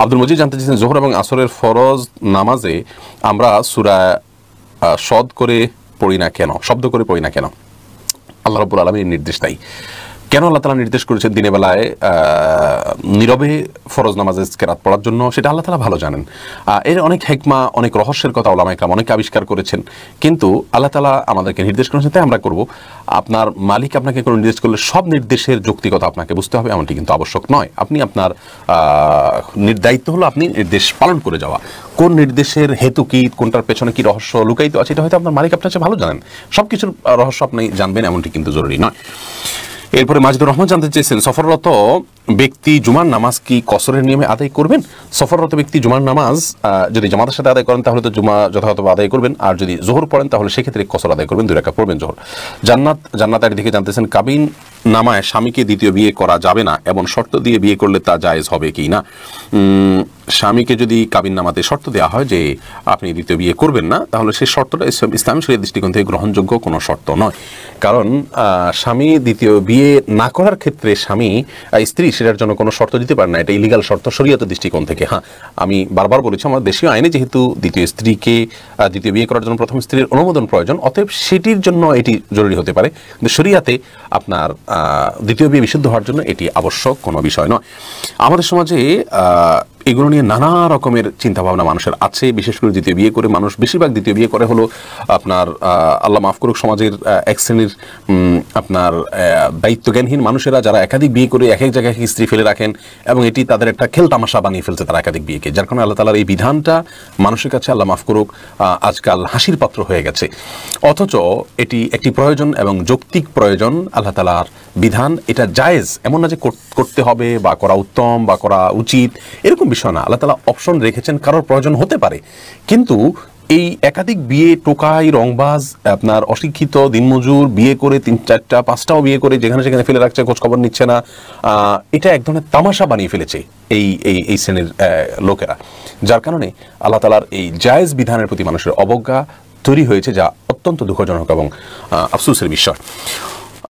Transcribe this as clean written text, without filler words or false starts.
আব্দুল মজিদ জানতে চেয়েছেন, জোহর এবং আসরের ফরজ নামাজে আমরা সূরা শব্দ করে পড়ি না কেন, আল্লাহ রাব্বুল আলামিনের নির্দেশ তাই। কেন আল্লাহ তাআলা নির্দেশ করেছেন দিনের বেলায় নীরবে ফরজ নামাজে কেরাত পড়ার জন্য, সেটা আল্লাহ তাআলা ভালো জানেন। এর অনেক হিকমা, অনেক রহস্যের কথা উলামায়ে কেরাম অনেক আবিষ্কার করেছেন, কিন্তু আল্লাহ তাআলা আমাদেরকে নির্দেশ করেছেন তাই আমরা করব। আপনার মালিক আপনাকে কোনো নির্দেশ করলে সব নির্দেশের যৌক্তিকতা আপনাকে বুঝতে হবে এমনটি কিন্তু আবশ্যক নয়। আপনি আপনার দায়িত্ব হলো আপনি নির্দেশ পালন করে যাওয়া। কোন নির্দেশের হেতু কি, কোনটার পেছনে কি রহস্য লুকায়িত আছে, এটা হয়তো আপনার মালিক আপনার চেয়ে ভালো জানেন। সব কিছুর রহস্য আপনি জানবেন এমনটি কিন্তু জরুরি নয়। এরপরে মাজিদুর রহমান জানতে চেয়েছেন, সফররত ব্যক্তি জুমার নামাজ কি কসরের নিয়মে আদায় করবেন? সফররত ব্যক্তি জুমার নামাজ যদি জামাতের সাথে আদায় করেন তাহলে তো জুমা যথাযথভাবে আদায় করবেন, আর যদি জোহর পড়েন তাহলে সেক্ষেত্রে কসর আদায় করবেন, 2 রাকাত পড়বেন জোহর। জান্নাতের দিকে জানতেছেন, কাবিন নামায় স্বামীকে দ্বিতীয় বিয়ে করা যাবে না এবং শর্ত দিয়ে বিয়ে করলে তা জায়েজ হবে কি না? স্বামীকে যদি কাবিন নামাতে শর্ত দেওয়া হয় যে আপনি দ্বিতীয় বিয়ে করবেন না, তাহলে সেই শর্তটা ইসলামী শরীয়তের দৃষ্টিকোণ থেকে গ্রহণযোগ্য কোনো শর্ত নয়। কারণ স্বামী দ্বিতীয় বিয়ে না করার ক্ষেত্রে স্ত্রী সেটার জন্য কোনো শর্ত দিতে পারে না, এটা ইলিগাল শর্ত শরীয়তের দৃষ্টিকোণ থেকে। হ্যাঁ, আমি বারবার বলেছি আমার দেশীয় আইনে যেহেতু দ্বিতীয় বিয়ে করার জন্য প্রথম স্ত্রীর অনুমোদন প্রয়োজন, অতএব সেটির জন্য এটি জরুরি হতে পারে, কিন্তু শরীয়তে আপনার দ্বিতীয় বিয়ে বিশুদ্ধ হওয়ার জন্য এটি আবশ্যক কোনো বিষয় নয়। আমাদের সমাজে এগুলো নিয়ে নানা রকমের চিন্তাভাবনা মানুষের আছে। বিশেষ করে দ্বিতীয় বিয়ে করে মানুষ বেশিরভাগ দ্বিতীয় বিয়ে করে হলো আপনার আল্লাহ মাফ করুক সমাজের এক শ্রেণীর আপনার দায়িত্বজ্ঞানহীন মানুষেরা, যারা একাধিক বিয়ে করে এক এক জায়গায় স্ত্রী ফেলে রাখেন এবং এটি তাদের একটা খেল তামাশা বানিয়ে ফেলছে তারা একাধিক বিয়েকে, যার কারণে আল্লাহ তাআলার এই বিধানটা মানুষের কাছে আল্লাহ মাফ করুক আজকাল হাসির পাত্র হয়ে গেছে। অথচ এটি একটি প্রয়োজন এবং যৌক্তিক প্রয়োজন। আল্লাহ তাআলার বিধান, এটা জায়েজ, এমন না যে করতে হবে বা করা উত্তম বা করা উচিত এরকম বিষয় না। আল্লাহ তাআলা অপশন রেখেছেন, কারোর প্রয়োজন হতে পারে, কিন্তু এই একাধিক বিয়ে, টোকাই, রংবাজ, আপনার অশিক্ষিত দিনমজুর বিয়ে করে 3, 4, 5টাও বিয়ে করে যেখানে সেখানে ফেলে রাখছে, খোঁজ খবর নিচ্ছে না, এটা এক ধরনের তামাশা বানিয়ে ফেলেছে এই শ্রেণীর লোকেরা, যার কারণে আল্লাহ তাআলার এই জায়েজ বিধানের প্রতি মানুষের অবজ্ঞা তৈরি হয়েছে, যা অত্যন্ত দুঃখজনক এবং আফসোসের বিষয়।